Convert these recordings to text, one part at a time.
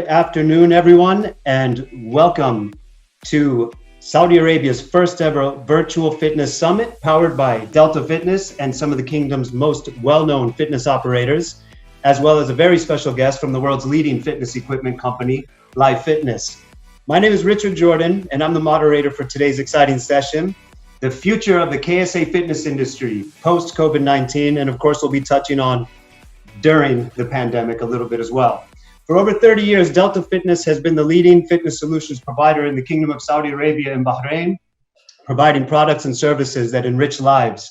Good afternoon, everyone, and welcome to Saudi Arabia's first ever virtual fitness summit powered by Delta Fitness and some of the kingdom's most well-known fitness operators, as well as a very special guest from the world's leading fitness equipment company, Live Fitness. My name is Richard Jordan, and I'm the moderator for today's exciting session, the future of the KSA fitness industry post-COVID-19, and of course we'll be touching on during the pandemic a little bit as well. For over 30 years, Delta Fitness has been the leading fitness solutions provider in the Kingdom of Saudi Arabia and Bahrain, providing products and services that enrich lives.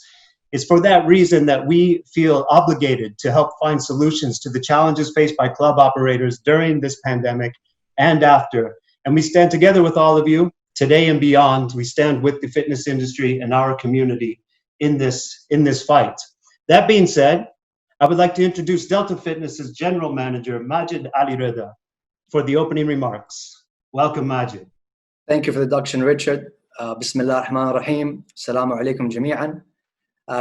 It's for that reason that we feel obligated to help find solutions to the challenges faced by club operators during this pandemic and after. And we stand together with all of you today and beyond. We stand with the fitness industry and our community in this fight. That being said, I would like to introduce Delta Fitness's General Manager, Majid Ali Reda, for the opening remarks. Welcome, Majid. Thank you for the introduction, Richard. Bismillah ar-Rahman ar-Rahim. Assalamu alaikum jami'an.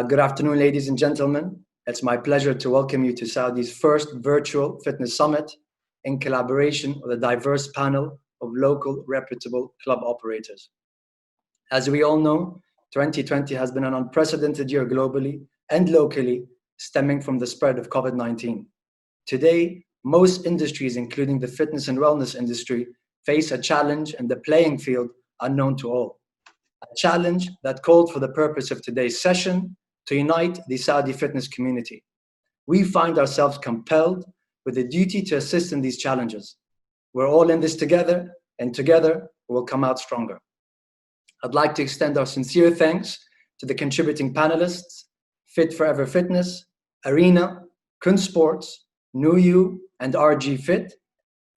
Good afternoon, ladies and gentlemen. It's my pleasure to welcome you to Saudi's first virtual fitness summit in collaboration with a diverse panel of local reputable club operators. As we all know, 2020 has been an unprecedented year globally and locally, stemming from the spread of COVID-19. Today, most industries, including the fitness and wellness industry, face a challenge and the playing field unknown to all. A challenge that called for the purpose of today's session to unite the Saudi fitness community. We find ourselves compelled with the duty to assist in these challenges. We're all in this together, and together we'll come out stronger. I'd like to extend our sincere thanks to the contributing panelists, Fit Forever Fitness, Arena, Kun Sports, NuYu, and RG Fit,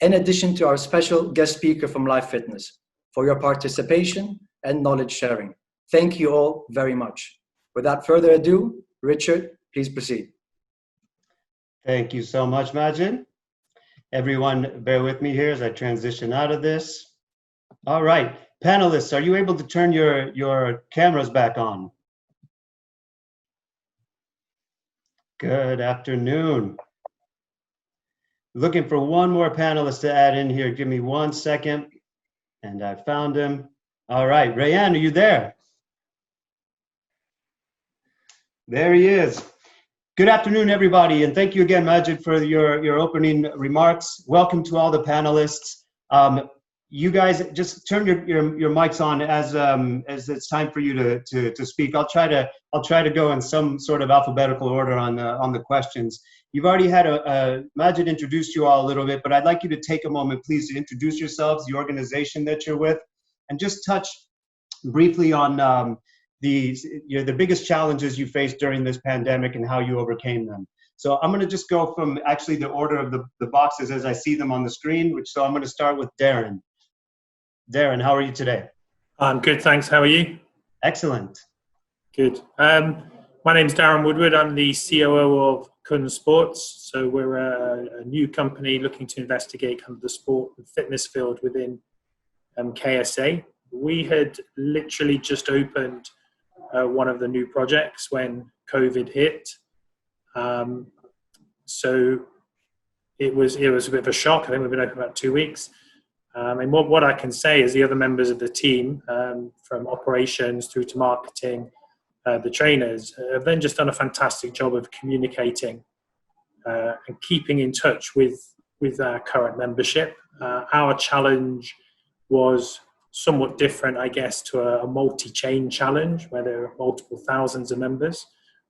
in addition to our special guest speaker from Live Fitness, for your participation and knowledge sharing. Thank you all very much. Without further ado, Richard, please proceed. Thank you so much, Majid. Everyone, bear with me here as I transition out of this. All right, panelists, are you able to turn your cameras back on? Good afternoon. Looking for one more panelist to add in here. Give me 1 second. And I found him. All right, Rayan, are you there? There he is. Good afternoon, everybody. And thank you again, Majid, for your opening remarks. Welcome to all the panelists. You guys just turn your mics on as it's time for you to speak. I'll try to go in some sort of alphabetical order on the questions. You've already had Majid introduced you all a little bit, but I'd like you to take a moment, please, to introduce yourselves, the organization that you're with, and just touch briefly on the biggest challenges you faced during this pandemic and how you overcame them. So I'm going to just go from actually the order of the boxes as I see them on the screen. So I'm going to start with Darren. Darren, how are you today? I'm good, thanks. How are you? Excellent. Good. My name's Darren Woodward. I'm the COO of Kun Sports. So we're a new company looking to investigate kind of the sport and fitness field within KSA. We had literally just opened one of the new projects when COVID hit. So it was a bit of a shock. I think we've been open about 2 weeks. And what I can say is the other members of the team, from operations through to marketing, the trainers, have then just done a fantastic job of communicating and keeping in touch with our current membership. Our challenge was somewhat different, I guess, to a multi-chain challenge where there are multiple thousands of members.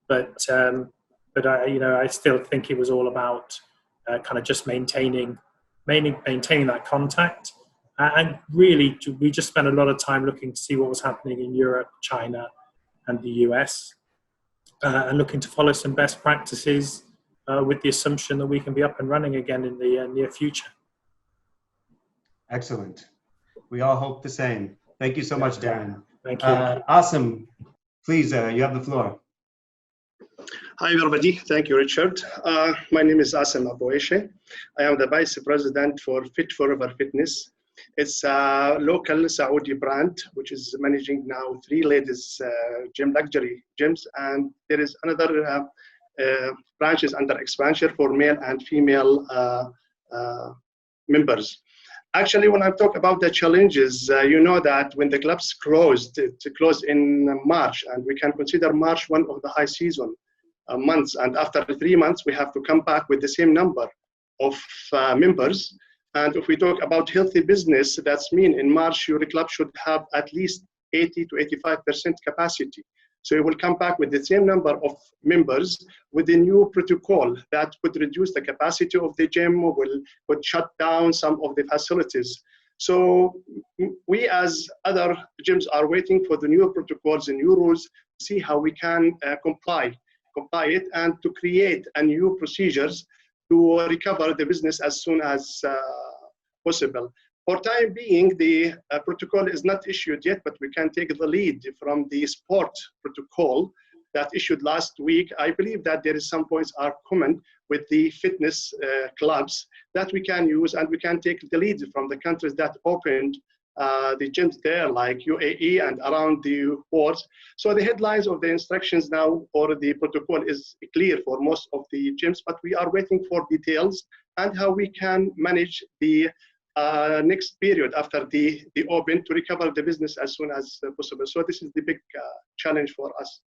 But I still think it was all about kind of just maintaining that contact. And really, we just spent a lot of time looking to see what was happening in Europe, China, and the US, and looking to follow some best practices with the assumption that we can be up and running again in the near future. Excellent. We all hope the same. Thank you so much, Darren. Thank you. Awesome. Please, you have the floor. Hi, everybody. Thank you, Richard. My name is Asim Aboueshe. I am the Vice President for Fit Forever Fitness. It's a local Saudi brand, which is managing now 3 ladies luxury gyms. And there is another branches under expansion for male and female members. Actually, when I talk about the challenges, you know that when the clubs closed, it closed in March, and we can consider March one of the high season months. And after 3 months, we have to come back with the same number of members. And if we talk about healthy business, that's mean in March, your club should have at least 80 to 85% capacity. So it will come back with the same number of members with a new protocol that would reduce the capacity of the gym, would shut down some of the facilities. So we as other gyms are waiting for the new protocols and new rules to see how we can comply it and to create a new procedures to recover the business as soon as possible. For time being, the protocol is not issued yet, but we can take the lead from the sport protocol that issued last week. I believe that there is some points are common with the fitness clubs that we can use, and we can take the lead from the countries that opened the gyms there, like UAE and around the world. So the headlines of the instructions now or the protocol is clear for most of the gyms, but we are waiting for details and how we can manage the next period after the open to recover the business as soon as possible. So this is the big challenge for us.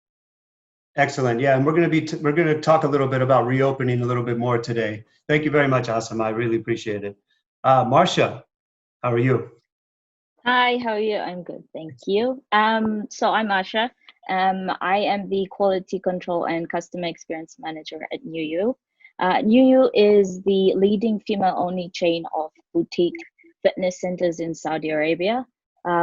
Excellent. Yeah, and we're going to talk a little bit about reopening a little bit more today. Thank you very much, Asim. I really appreciate it. Marcia, how are you? Hi, how are you? I'm good, thank you. So I'm Asha. I am the Quality Control and Customer Experience Manager at NuYu. NuYu is the leading female-only chain of boutique fitness centers in Saudi Arabia.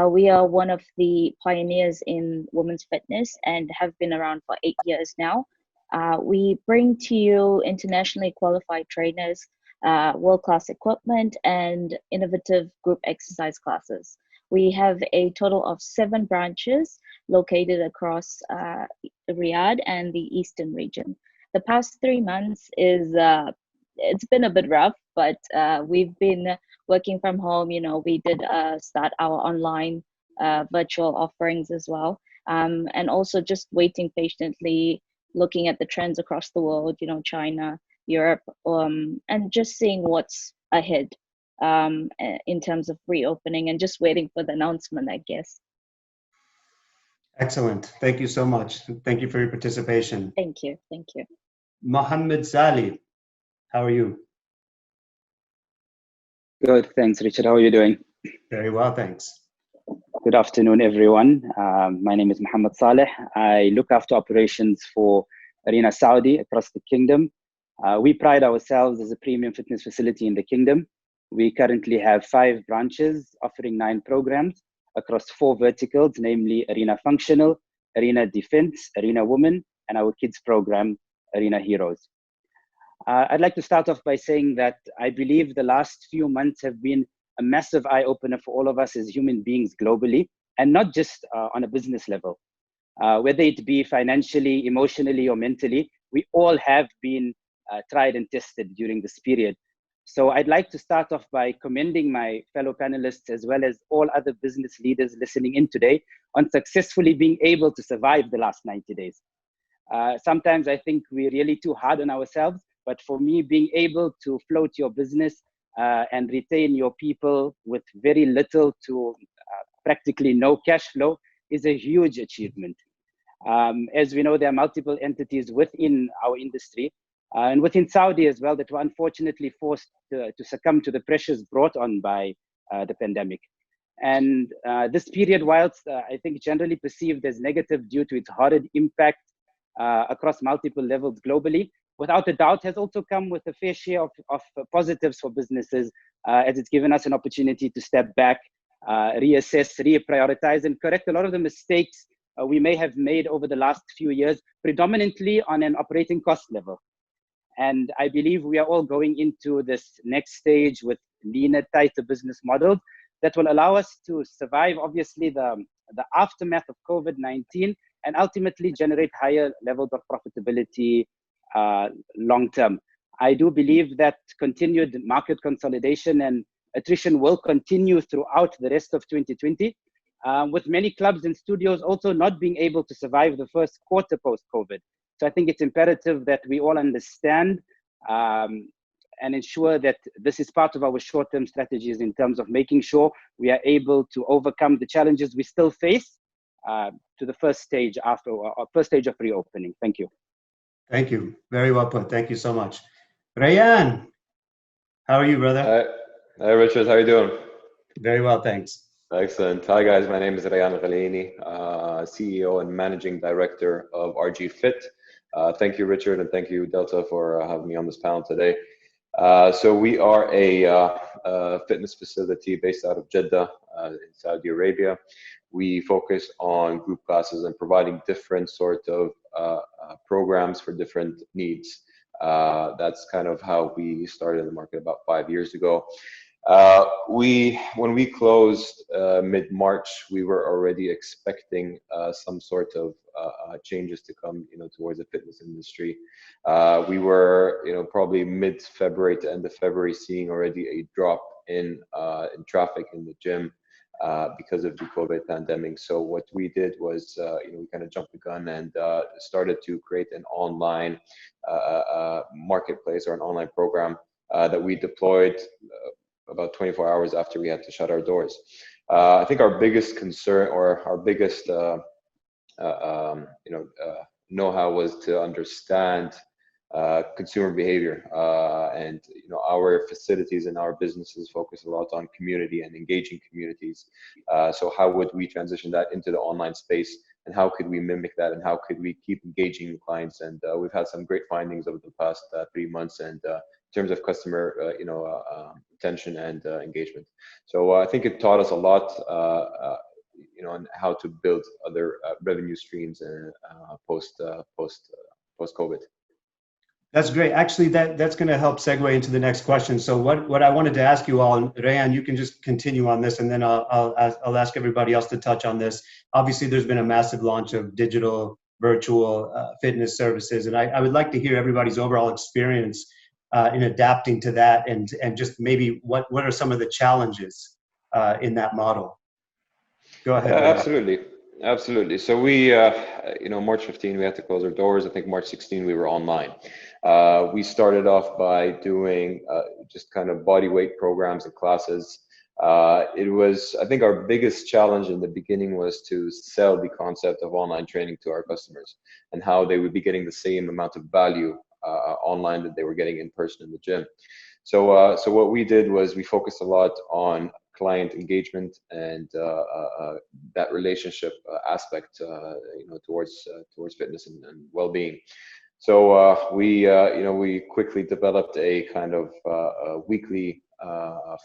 We are one of the pioneers in women's fitness and have been around for 8 years now. We bring to you internationally qualified trainers, world-class equipment, and innovative group exercise classes. We have a total of 7 branches located across Riyadh and the Eastern region. The past 3 months it's been a bit rough, but we've been working from home. You know, we did start our online virtual offerings as well, and also just waiting patiently, looking at the trends across the world, you know, China, Europe, and just seeing what's ahead in terms of reopening and just waiting for the announcement, I guess. Excellent. Thank you so much. Thank you for your participation. Thank you. Thank you. Mohamed Salah, how are you? Good, thanks, Richard. How are you doing? Very well, thanks. Good afternoon, everyone. My name is Mohamed Salah. I look after operations for Arena Saudi across the kingdom. We pride ourselves as a premium fitness facility in the kingdom. We currently have 5 branches offering 9 programs across 4 verticals, namely Arena Functional, Arena Defense, Arena Women, and our kids program, Arena Heroes. I'd like to start off by saying that I believe the last few months have been a massive eye-opener for all of us as human beings globally, and not just on a business level. Whether it be financially, emotionally, or mentally, we all have been tried and tested during this period. So I'd like to start off by commending my fellow panelists as well as all other business leaders listening in today on successfully being able to survive the last 90 days. Sometimes I think we're really too hard on ourselves, but for me, being able to float your business and retain your people with very little to practically no cash flow is a huge achievement. As we know, there are multiple entities within our industry and within Saudi as well that were unfortunately forced to succumb to the pressures brought on by the pandemic. And this period, whilst I think generally perceived as negative due to its horrid impact across multiple levels globally, without a doubt has also come with a fair share of positives for businesses, as it's given us an opportunity to step back, reassess, reprioritize, and correct a lot of the mistakes we may have made over the last few years, predominantly on an operating cost level. And I believe we are all going into this next stage with leaner, tighter business models that will allow us to survive, obviously, the aftermath of COVID-19 and ultimately generate higher levels of profitability long term. I do believe that continued market consolidation and attrition will continue throughout the rest of 2020, with many clubs and studios also not being able to survive the first quarter post-COVID. So I think it's imperative that we all understand and ensure that this is part of our short-term strategies in terms of making sure we are able to overcome the challenges we still face to the first stage of reopening. Thank you. Thank you. Very well put. Thank you so much. Rayan, how are you, brother? Hi, Richard. How are you doing? Very well, thanks. Excellent. Hi, guys. My name is Rayan Ghalini, CEO and Managing Director of RG Fit. Thank you, Richard, and thank you, Delta, for having me on this panel today. So we are a fitness facility based out of Jeddah in Saudi Arabia. We focus on group classes and providing different sort of programs for different needs. That's kind of how we started in the market about 5 years ago. When we closed mid-March, we were already expecting some sort of changes to come, towards the fitness industry. We were, probably mid-February to end of February, seeing already a drop in traffic in the gym because of the COVID pandemic. So what we did was, we kind of jumped the gun and started to create an online marketplace or an online program that we deployed about 24 hours after we had to shut our doors. I think our biggest concern or our biggest know-how was to understand consumer behavior, and our facilities and our businesses focus a lot on community and engaging communities. So how would we transition that into the online space, and how could we mimic that, and how could we keep engaging clients? And we've had some great findings over the past 3 months, and in terms of customer attention and engagement. So I think it taught us a lot, on how to build other revenue streams post COVID. That's great. Actually, that's going to help segue into the next question. So what I wanted to ask you all, and Rayan, you can just continue on this, and then I'll ask everybody else to touch on this. Obviously, there's been a massive launch of digital, virtual fitness services, and I would like to hear everybody's overall experience in adapting to that, and just maybe what are some of the challenges in that model? Go ahead. Absolutely. So we, March 15, we had to close our doors. I think March 16, we were online. We started off by doing just kind of body weight programs and classes. I think our biggest challenge in the beginning was to sell the concept of online training to our customers, and how they would be getting the same amount of value online that they were getting in person in the gym. So what we did was we focused a lot on client engagement and that relationship aspect, towards fitness and well-being. So we quickly developed a kind of weekly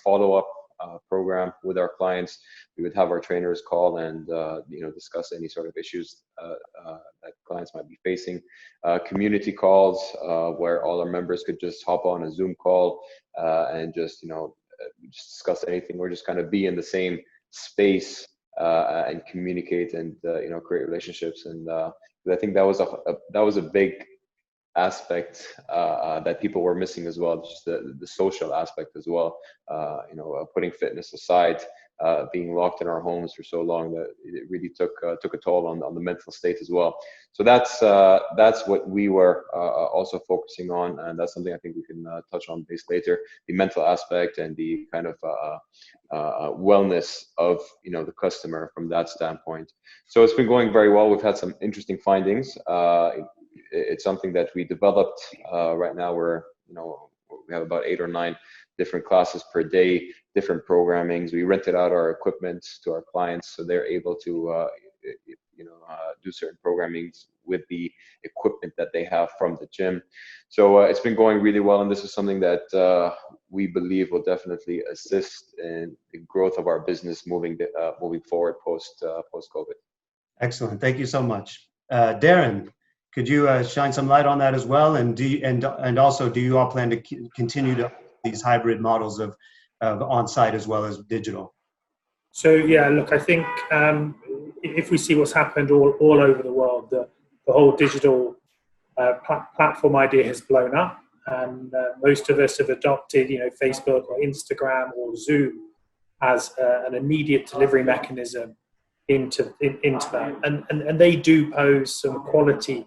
follow-up program with our clients. We would have our trainers call and discuss any sort of issues that clients might be facing. Community calls where all our members could just hop on a Zoom call and just discuss anything, or just kind of be in the same space and communicate and create relationships. And I think that was a big aspect that people were missing as well, just the social aspect as well. Putting fitness aside, being locked in our homes for so long, that it really took a toll on the mental state as well. So that's what we were also focusing on, and that's something I think we can touch on base later, the mental aspect and the kind of wellness of the customer from that standpoint. So it's been going very well. We've had some interesting findings. It's something that we developed. Right now we have about 8 or 9 different classes per day, different programmings. We rented out our equipment to our clients, so they're able to do certain programmings with the equipment that they have from the gym. So it's been going really well, and this is something that we believe will definitely assist in the growth of our business moving forward post COVID. Excellent. Thank you so much. Darren, could you shine some light on that as well? And also, do you all plan to continue to these hybrid models of on-site as well as digital? So yeah, look, I think if we see what's happened all over the world, the whole digital platform idea has blown up, and most of us have adopted, Facebook or Instagram or Zoom as an immediate delivery mechanism into that, and they do pose some quality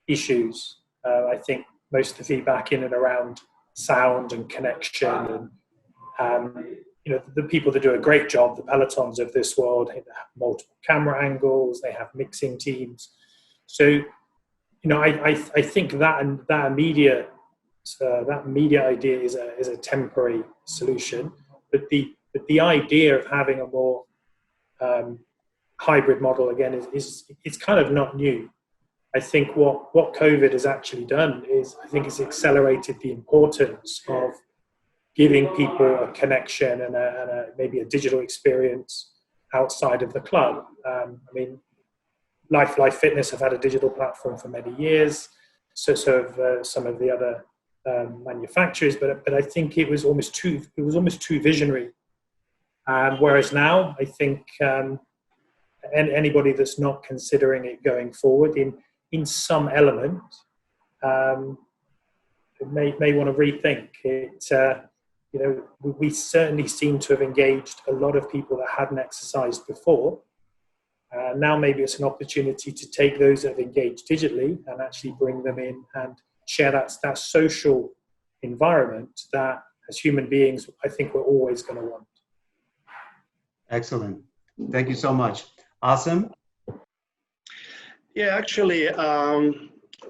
issues. I think most of the feedback in and around sound and connection, and you know, the people that do a great job, the Pelotons of this world, they have multiple camera angles, they have mixing teams. So, you know, I think that immediate idea is a temporary solution, but the idea of having a more hybrid model again is kind of not new. I think what COVID has actually done is, I think it's accelerated the importance of giving people a connection and maybe a digital experience outside of the club. I mean, Life Fitness have had a digital platform for many years, so have some of the other manufacturers, but I think it was almost too visionary. Whereas now, I think anybody that's not considering it going forward in some element may want to rethink it. You know, we certainly seem to have engaged a lot of people that hadn't exercised before. Now maybe it's an opportunity to take those that have engaged digitally and actually bring them in and share that social environment that, as human beings, I think we're always going to want. Excellent. Thank you so much. Asim? Yeah, actually,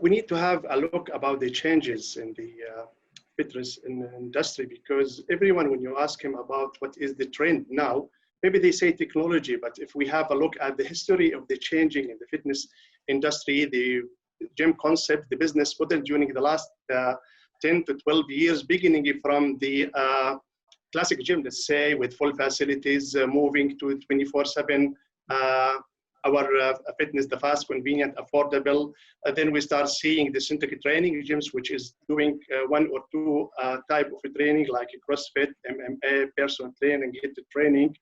we need to have a look about the changes in the fitness in the industry, because everyone, when you ask him about what is the trend now, maybe they say technology, but if we have a look at the history of the changing in the fitness industry, the gym concept, the business model during the last 10 to 12 years, beginning from the classic gym, let's say, with full facilities, moving to 24/7, our fitness, the fast, convenient, affordable. Then we start seeing the synthetic training gyms, which is doing one or two type of training, like CrossFit, MMA, personal training, HIIT training.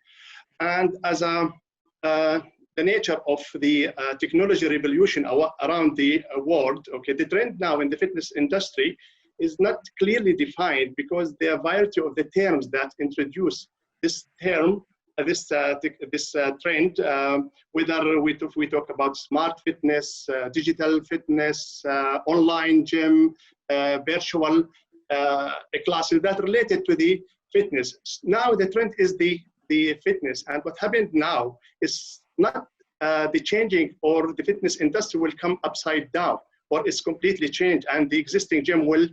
And as the nature of the technology revolution around the world, okay, the trend now in the fitness industry is not clearly defined, because there are a variety of the terms that introduce this term, this trend, whether we talk about smart fitness, digital fitness, online gym, virtual classes that related to the fitness. Now the trend is the fitness, and what happened now is not the changing, or the fitness industry will come upside down, or it's completely changed, and the existing gym will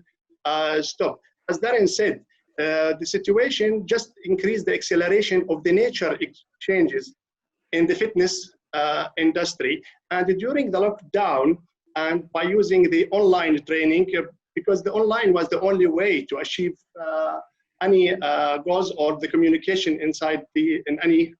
stop. As Darren said, the situation just increased the acceleration of the nature changes in the fitness industry. And during the lockdown, and by using the online training, because the online was the only way to achieve any goals or the communication in any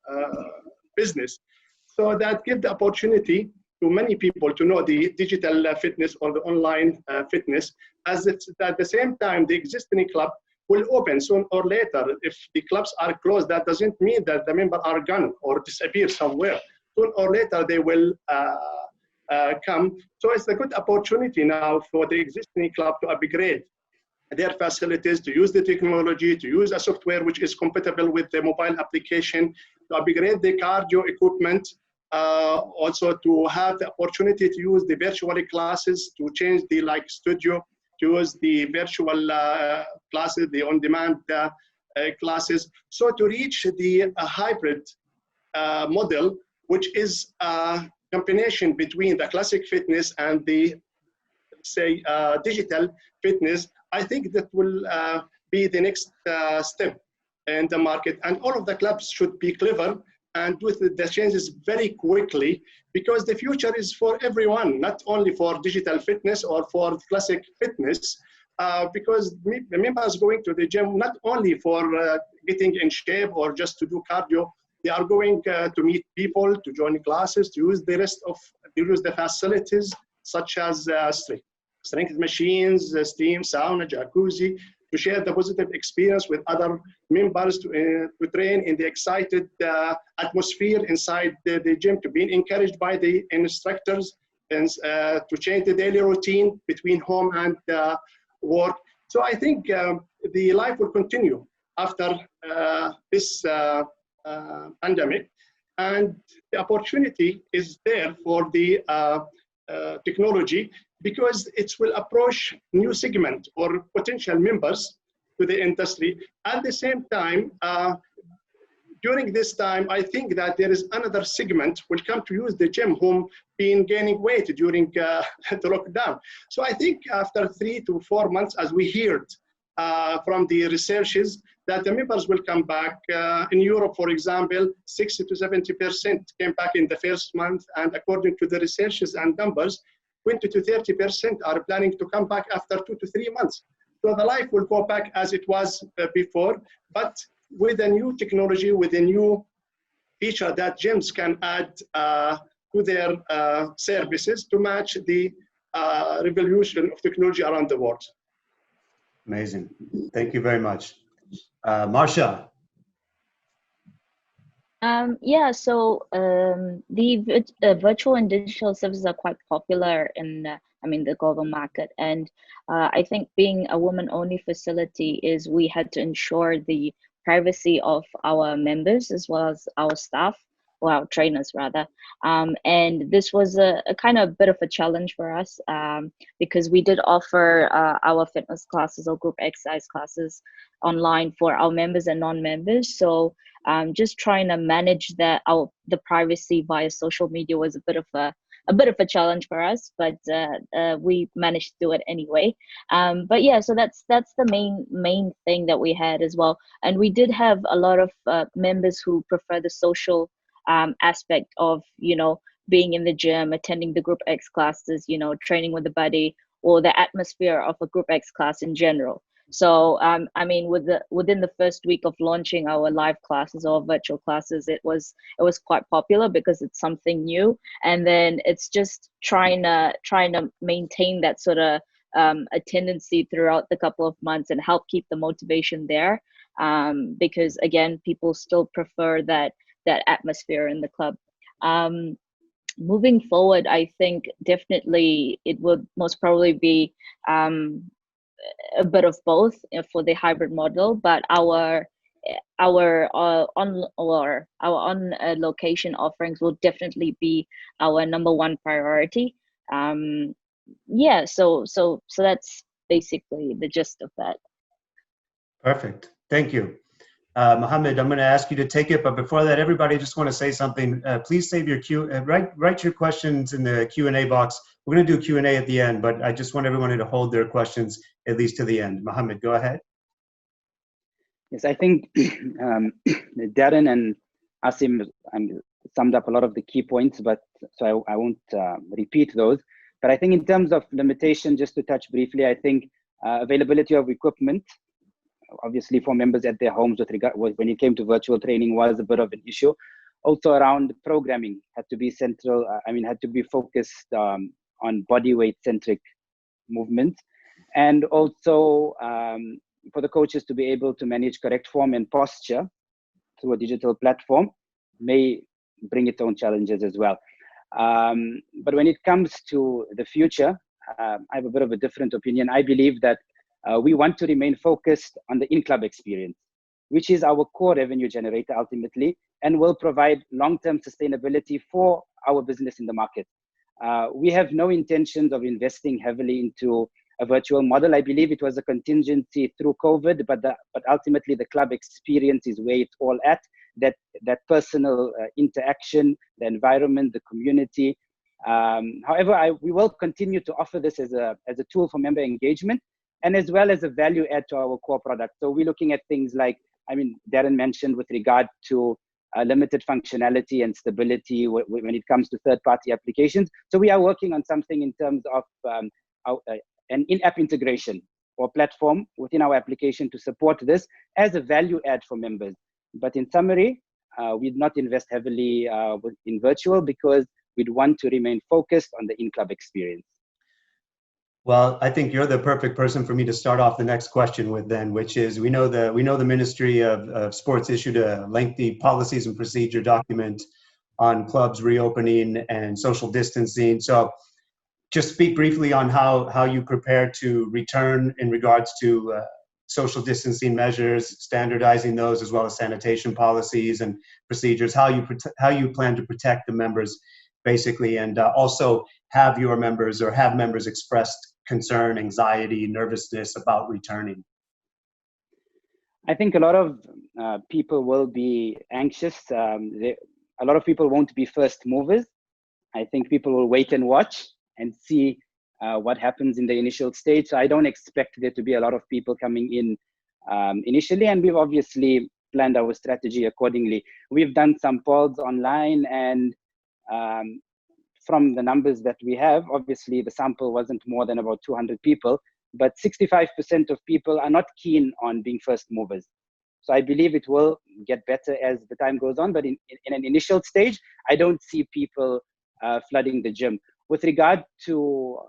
business. So that gives the opportunity to many people to know the digital fitness or the online fitness. As it's at the same time, the existing club will open soon or later. If the clubs are closed, that doesn't mean that the members are gone or disappear somewhere. Soon or later, they will come. So it's a good opportunity now for the existing club to upgrade their facilities, to use the technology, to use a software which is compatible with the mobile application, to upgrade the cardio equipment, also to have the opportunity to use the virtual classes, to change the studio, to use the virtual classes, the on-demand classes. So to reach the hybrid model, which is a combination between the classic fitness and the, say, digital fitness, I think that will be the next step in the market. And all of the clubs should be clever and do the changes very quickly, because the future is for everyone, not only for digital fitness or for classic fitness, because the members going to the gym not only for getting in shape or just to do cardio, they are going to meet people, to join classes, to use the facilities such as strength machines, steam, sauna, jacuzzi, to share the positive experience with other members, to train in the excited atmosphere inside the gym, to be encouraged by the instructors, and to change the daily routine between home and work. So I think the life will continue after this pandemic, and the opportunity is there for the technology, because it will approach new segment or potential members to the industry. At the same time, during this time, I think that there is another segment will come to use the gym whom been gaining weight during the lockdown. So I think after 3 to 4 months, as we heard from the researches, that the members will come back. In Europe, for example, 60 to 70% came back in the first month. And according to the researches and numbers, 20 to 30% are planning to come back after 2 to 3 months. So the life will go back as it was before, but with a new technology, with a new feature that gyms can add to their services to match the revolution of technology around the world. Amazing. Thank you very much. Marsha. Yeah, so the virtual and digital services are quite popular in the global market. And I think being a woman-only facility is we had to ensure the privacy of our members as well as our staff, or our trainers rather. And this was a kind of bit of a challenge for us because we did offer our fitness classes or group exercise classes online for our members and non-members. So just trying to manage the privacy via social media was a bit of a challenge for us, but we managed to do it anyway. But yeah, so that's the main thing that we had as well. And we did have a lot of members who prefer the social aspect of, being in the gym, attending the group X classes, training with a buddy, or the atmosphere of a group X class in general. So, within the first week of launching our live classes or virtual classes, it was quite popular because it's something new. And then it's just trying to maintain that sort of attendance throughout the couple of months and help keep the motivation there. Because again, people still prefer that atmosphere in the club. Moving forward, I think definitely it would most probably be a bit of both for the hybrid model, but our on location offerings will definitely be our number one priority. Yeah, so that's basically the gist of that. Perfect. Thank you. Mohamed, I'm going to ask you to take it, but before that, everybody, just want to say something. Please save your write your questions in the Q&A box. We're going to do Q&A at the end, but I just want everyone to hold their questions at least to the end. Mohamed, go ahead. Yes, I think Darren and Asim summed up a lot of the key points, but so I won't repeat those. But I think in terms of limitation, just to touch briefly, I think availability of equipment, obviously for members at their homes when it came to virtual training, was a bit of an issue. Also around programming had to be central, had to be focused on body weight centric movements. And also for the coaches to be able to manage correct form and posture through a digital platform may bring its own challenges as well. But when it comes to the future, I have a bit of a different opinion. I believe that we want to remain focused on the in-club experience, which is our core revenue generator ultimately, and will provide long-term sustainability for our business in the market. We have no intentions of investing heavily into a virtual model. I believe it was a contingency through COVID, but ultimately the club experience is where it's all at, that personal interaction, the environment, the community. However, we will continue to offer this as a tool for member engagement, and as well as a value add to our core product. So we're looking at things like, Darren mentioned with regard to limited functionality and stability when it comes to third-party applications. So we are working on something in terms of an in-app integration or platform within our application to support this as a value add for members. But in summary, we'd not invest heavily in virtual because we'd want to remain focused on the in-club experience. Well, I think you're the perfect person for me to start off the next question with then, which is, we know the Ministry of Sports issued a lengthy policies and procedure document on clubs reopening and social distancing. So just speak briefly on how you prepare to return in regards to social distancing measures, standardizing those, as well as sanitation policies and procedures, how you plan to protect the members, basically, and also have members expressed concern, anxiety, nervousness about returning. I think a lot of people will be anxious. A lot of people won't be first movers. I think people will wait and watch and see what happens in the initial stage. So I don't expect there to be a lot of people coming in initially, and we've obviously planned our strategy accordingly. We've done some polls online, and from the numbers that we have, obviously the sample wasn't more than about 200 people, but 65% of people are not keen on being first movers. So I believe it will get better as the time goes on, but in an initial stage, I don't see people flooding the gym. With regard to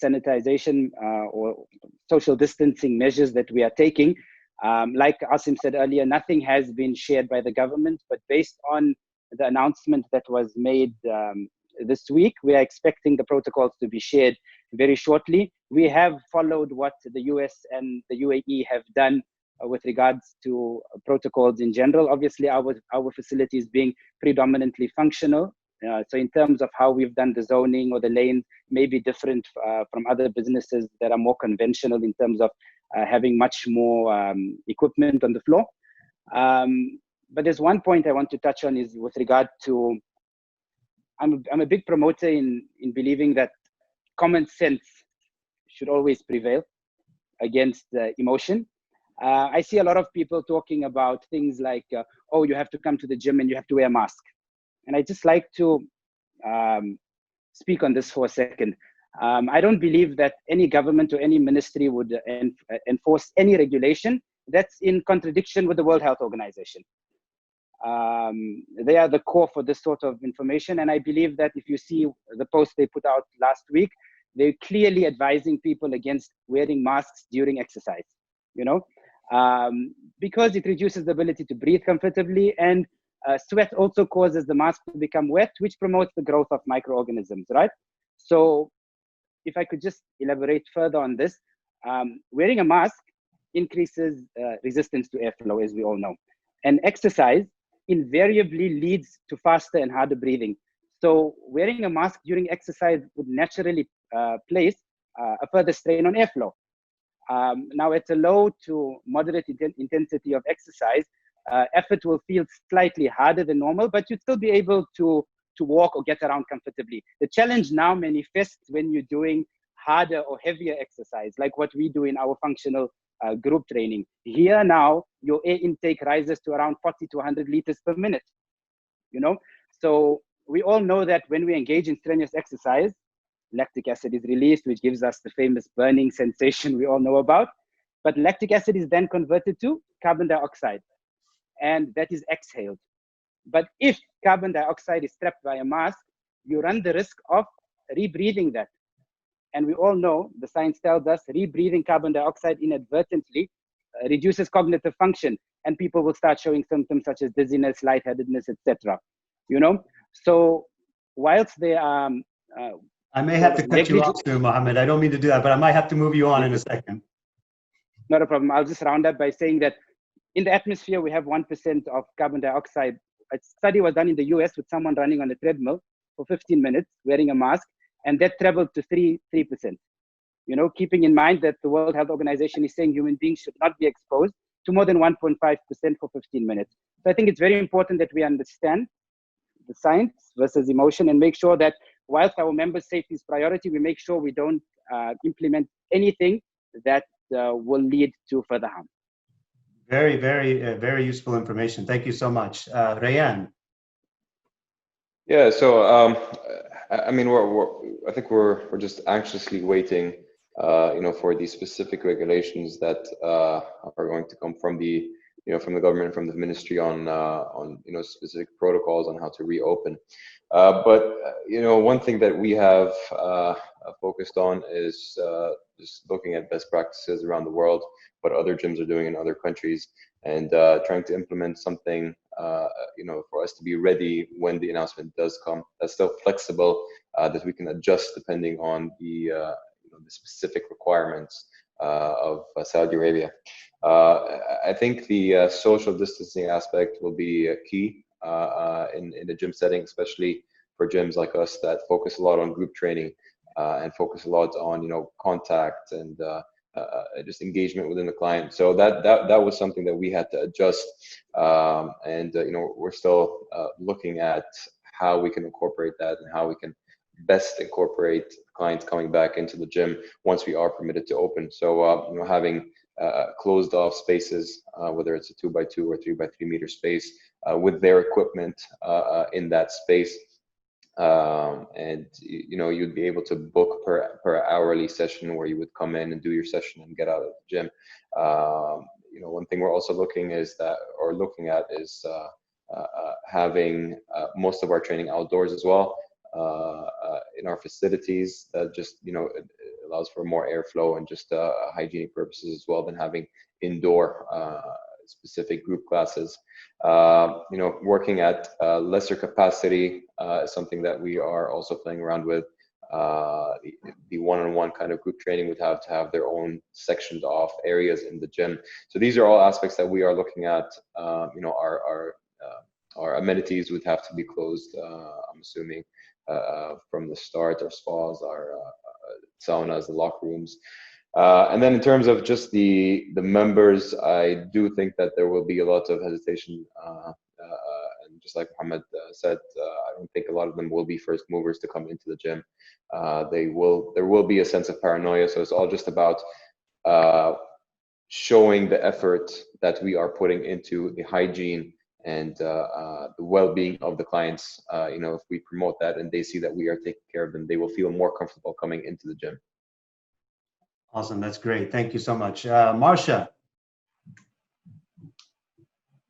sanitization or social distancing measures that we are taking, like Asim said earlier, nothing has been shared by the government, but based on the announcement that was made this week, we are expecting the protocols to be shared very shortly. We have followed what the US and the UAE have done with regards to protocols in general. Obviously, our facilities being predominantly functional. So in terms of how we've done the zoning or the lanes may be different from other businesses that are more conventional in terms of having much more equipment on the floor. But there's one point I want to touch on is with regard to, I'm a big promoter in believing that common sense should always prevail against emotion. I see a lot of people talking about things like, oh, you have to come to the gym and you have to wear a mask. And I just like to speak on this for a second. I don't believe that any government or any ministry would enforce any regulation that's in contradiction with the World Health Organization. They are the core for this sort of information. And I believe that if you see the post they put out last week, they're clearly advising people against wearing masks during exercise, because it reduces the ability to breathe comfortably, and sweat also causes the mask to become wet, which promotes the growth of microorganisms, right? So if I could just elaborate further on this, wearing a mask increases resistance to airflow, as we all know. And exercise invariably leads to faster and harder breathing. So wearing a mask during exercise would naturally place a further strain on airflow. Now, at a low to moderate intensity of exercise, effort will feel slightly harder than normal, but you'd still be able to walk or get around comfortably. The challenge now manifests when you're doing harder or heavier exercise, like what we do in our functional group training. Here now, your air intake rises to around 40 to 100 liters per minute, So we all know that when we engage in strenuous exercise, lactic acid is released, which gives us the famous burning sensation we all know about. But lactic acid is then converted to carbon dioxide, and that is exhaled. But if carbon dioxide is trapped by a mask, you run the risk of rebreathing that. And we all know, the science tells us, rebreathing carbon dioxide inadvertently reduces cognitive function, and people will start showing symptoms such as dizziness, lightheadedness, etc. So whilst they are I may have to cut you off soon, Mohamed. I don't mean to do that, but I might have to move you on in a second. Not a problem. I'll just round up by saying that in the atmosphere, we have 1% of carbon dioxide. A study was done in the US with someone running on a treadmill for 15 minutes, wearing a mask, and that traveled to 3%. Keeping in mind that the World Health Organization is saying human beings should not be exposed to more than 1.5% for 15 minutes. So I think it's very important that we understand the science versus emotion and make sure that whilst our members' safety is priority, we make sure we don't implement anything that will lead to further harm. Very, very useful information. Thank you so much. Rayan. Yeah, so I mean, I think we're just anxiously waiting, for these specific regulations that are going to come from the government, from the ministry on specific protocols on how to reopen. But one thing that we have focused on is just looking at best practices around the world, what other gyms are doing in other countries, and trying to implement something for us to be ready when the announcement does come. That's still flexible, that we can adjust depending on the specific requirements of Saudi Arabia. I think the social distancing aspect will be key in the gym setting, especially for gyms like us that focus a lot on group training and focus a lot on contact and just engagement within the client. So that was something that we had to adjust, and we're still looking at how we can incorporate that and how we can best incorporate clients coming back into the gym once we are permitted to open. So having closed off spaces, whether it's a 2x2 or 3x3 meter space, with their equipment in that space. And you'd be able to book per hourly session where you would come in and do your session and get out of the gym. One thing we're also looking at is having most of our training outdoors as well, in our facilities. That just it allows for more airflow and just hygienic purposes as well than having indoor specific group classes. Working at lesser capacity is something that we are also playing around with. The one-on-one kind of group training would have to have their own sectioned off areas in the gym. So these are all aspects that we are looking at. Our amenities would have to be closed, I'm assuming, from the start. Our spas, our saunas, the locker rooms. And then in terms of just the members, I do think that there will be a lot of hesitation. And just like Mohamed said, I don't think a lot of them will be first movers to come into the gym. There will be a sense of paranoia. So it's all just about showing the effort that we are putting into the hygiene and the well-being of the clients. If we promote that and they see that we are taking care of them, they will feel more comfortable coming into the gym. Awesome, that's great. Thank you so much. Marcia.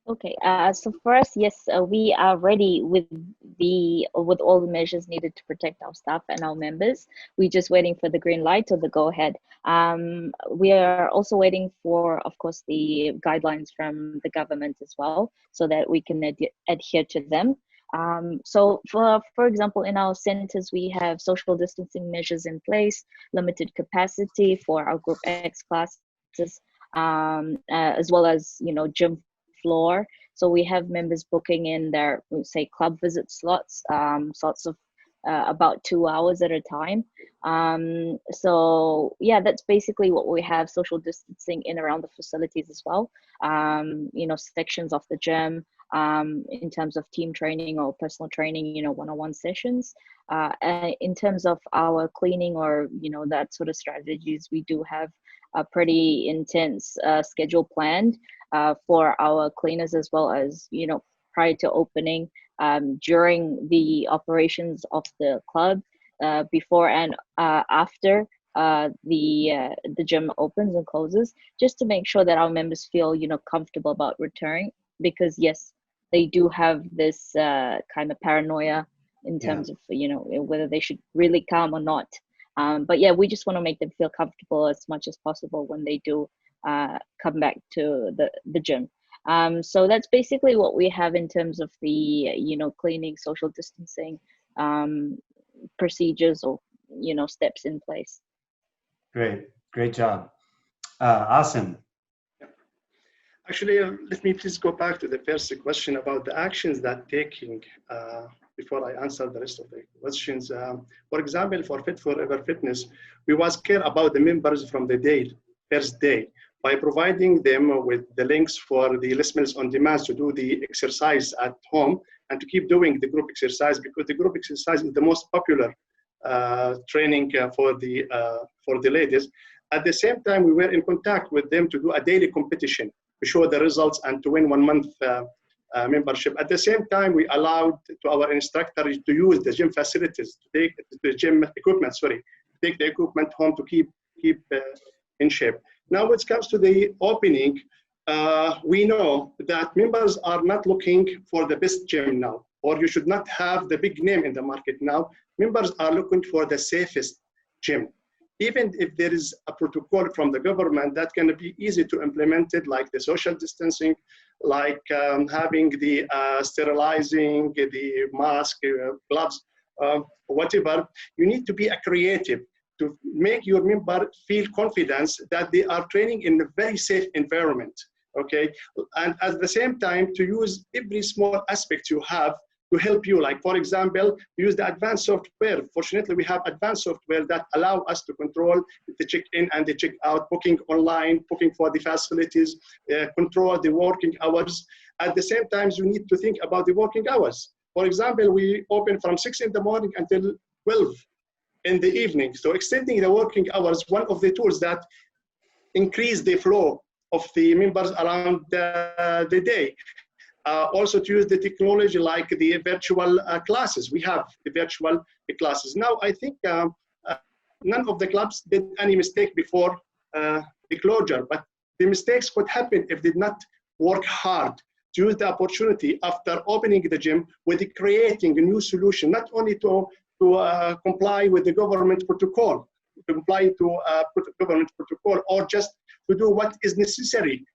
Okay, so first, yes, we are ready with all the measures needed to protect our staff and our members. We're just waiting for the green light or the go ahead. We are also waiting for, of course, the guidelines from the government as well, so that we can adhere to them. So for example, in our centers, we have social distancing measures in place, limited capacity for our group X classes, as well as, gym floor. So we have members booking in their, say, club visit slots of about 2 hours at a time. So yeah, that's basically what we have, social distancing in around the facilities as well. Sections of the gym, in terms of team training or personal training, one-on-one sessions. In terms of our cleaning or, that sort of strategies, we do have a pretty intense schedule planned for our cleaners, as well as, prior to opening, during the operations of the club, before and after the gym opens and closes, just to make sure that our members feel, comfortable about returning, because yes, they do have this kind of paranoia in terms of, whether they should really come or not. But yeah, we just want to make them feel comfortable as much as possible when they do come back to the gym. So that's basically what we have in terms of the, cleaning, social distancing procedures or, steps in place. Great job. Asim. Actually, let me please go back to the first question about the actions that taking before I answer the rest of the questions. For example, for Fit Forever Fitness, we was care about the members from the first day, by providing them with the links for the listeners on demand to do the exercise at home and to keep doing the group exercise, because the group exercise is the most popular training for the ladies. At the same time, we were in contact with them to do a daily competition to show the results and to win 1 month membership. At the same time, we allowed to our instructors to use the gym facilities, to take the gym equipment, take the equipment home to keep in shape. Now, when it comes to the opening, we know that members are not looking for the best gym now, or you should not have the big name in the market now. Members are looking for the safest gym. Even if there is a protocol from the government that can be easy to implement it, like the social distancing, like having the sterilizing, the mask, gloves, whatever, you need to be creative to make your member feel confidence that they are training in a very safe environment, okay? And at the same time, to use every small aspect you have to help you. Like, for example, we use the advanced software. Fortunately, we have advanced software that allow us to control the check-in and the check-out, booking online, booking for the facilities, control the working hours. At the same time, you need to think about the working hours. For example, we open from 6 in the morning until 12 in the evening. So extending the working hours, one of the tools that increase the flow of the members around the day. Also to use the technology like the virtual classes. We have the virtual classes. Now, I think none of the clubs did any mistake before the closure, but the mistakes could happen if they did not work hard to use the opportunity after opening the gym with creating a new solution, not only to comply with the government protocol, or just to do what is necessary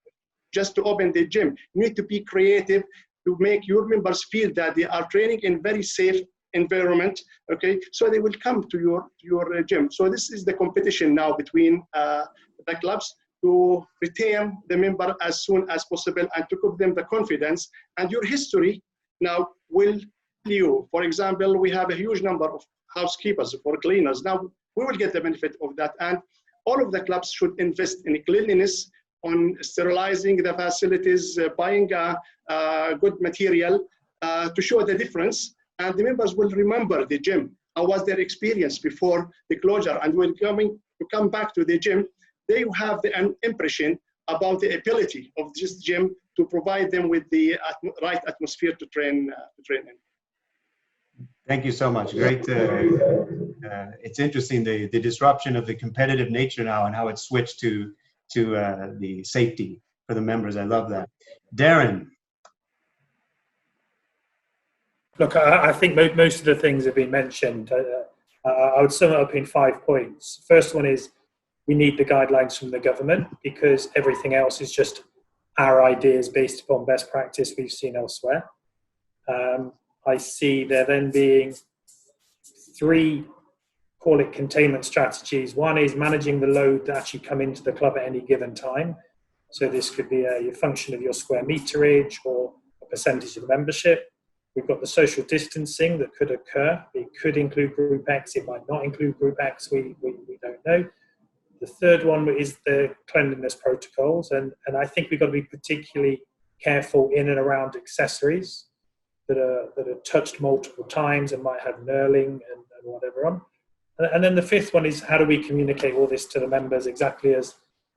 just to open the gym. You need to be creative to make your members feel that they are training in very safe environment, okay? So they will come to your gym. So this is the competition now between the clubs to retain the member as soon as possible and to give them the confidence. And your history now will you. For example, we have a huge number of housekeepers or cleaners. Now we will get the benefit of that. And all of the clubs should invest in cleanliness, on sterilizing the facilities, buying good material to show the difference. And the members will remember the gym. How was their experience before the closure? And when come back to the gym, they have an impression about the ability of this gym to provide them with the right atmosphere to train in. Thank you so much. Great. It's interesting, the disruption of the competitive nature now and how it's switched to the safety for the members. I love that. Darren. Look, I think most of the things have been mentioned. I would sum it up in 5 points. First one is we need the guidelines from the government because everything else is just our ideas based upon best practice we've seen elsewhere. I see there then being 3, call it containment strategies. One is managing the load that actually come into the club at any given time. So this could be a function of your square meterage or a percentage of the membership. We've got the social distancing that could occur. It could include Group X. It might not include Group X. We don't know. The third one is the cleanliness protocols. And I think we've got to be particularly careful in and around accessories that are touched multiple times and might have knurling and whatever on. And then the 5th one is how do we communicate all this to the members, exactly as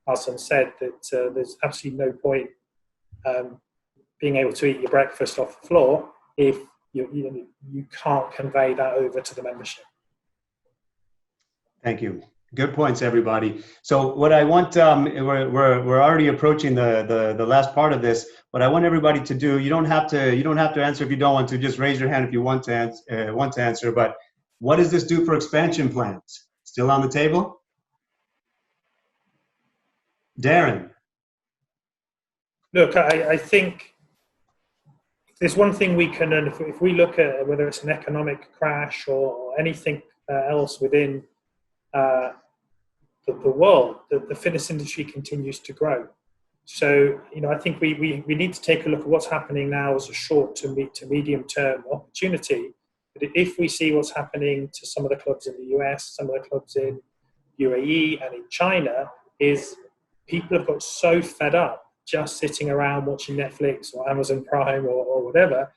Hassan said, that there's absolutely no point being able to eat your breakfast off the floor if you can't convey that over to the membership. Thank you. Good points, everybody. So what I want, we're already approaching the last part of this. What I want everybody to do, you don't have to answer if you don't want to. Just raise your hand if you want to answer. But what does this do for expansion plans? Still on the table? Darren. Look, I think there's one thing we can, and if we look at whether it's an economic crash or anything else within the world, the fitness industry continues to grow. So, I think we need to take a look at what's happening now as a short to medium term opportunity. But if we see what's happening to some of the clubs in the US, some of the clubs in UAE and in China, is people have got so fed up just sitting around watching Netflix or Amazon Prime or whatever.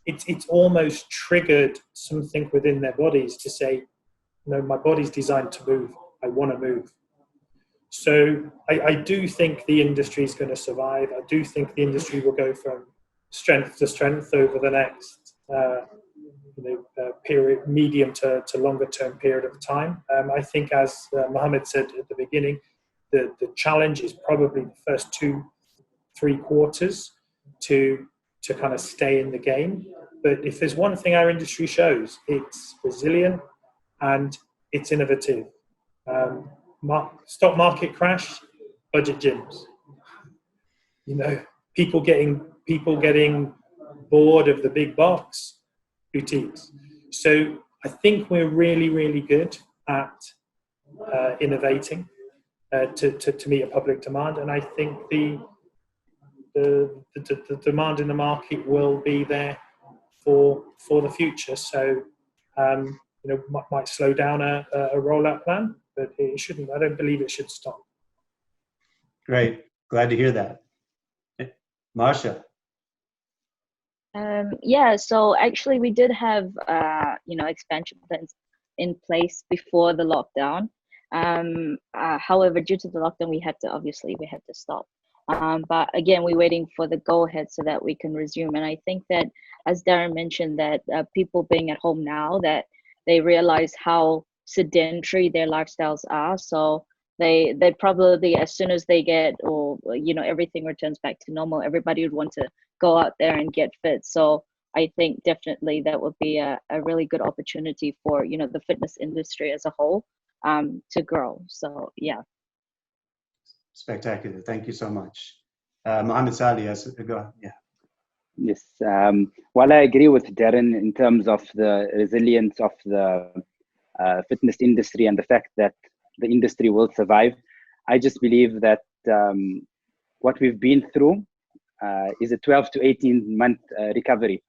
It's almost triggered something within their bodies to say, my body's designed to move. I want to move. So I do think the industry is going to survive. I do think the industry will go from strength to strength over the next period, medium to longer term period of time. I think, as Mohamed said at the beginning, the challenge is probably the first 2-3 quarters to kind of stay in the game. But if there's one thing our industry shows, it's resilient and it's innovative. Stock market crash, budget gyms. People getting bored of the big box boutiques. So I think we're really, really good at innovating to meet a public demand, and I think the demand in the market will be there for for the future. So, might slow down a rollout plan, but it shouldn't. I don't believe it should stop. Great. Glad to hear that. Marsha. Yeah, so actually we did have, expansion plans in place before the lockdown. However, due to the lockdown, we had to stop. But again, we're waiting for the go ahead so that we can resume. And I think that, as Darren mentioned, that people being at home now, that they realize how sedentary their lifestyles are. So they probably, as soon as they get, or everything returns back to normal, everybody would want to go out there and get fit. So I think definitely that would be a really good opportunity for the fitness industry as a whole to grow. So yeah. Spectacular. Thank you so much. Mohamed Salah, yes, go ahead. Yeah. Yes. While I agree with Darren in terms of the resilience of the fitness industry and the fact that the industry will survive, I just believe that what we've been through is a 12 to 18 month recovery.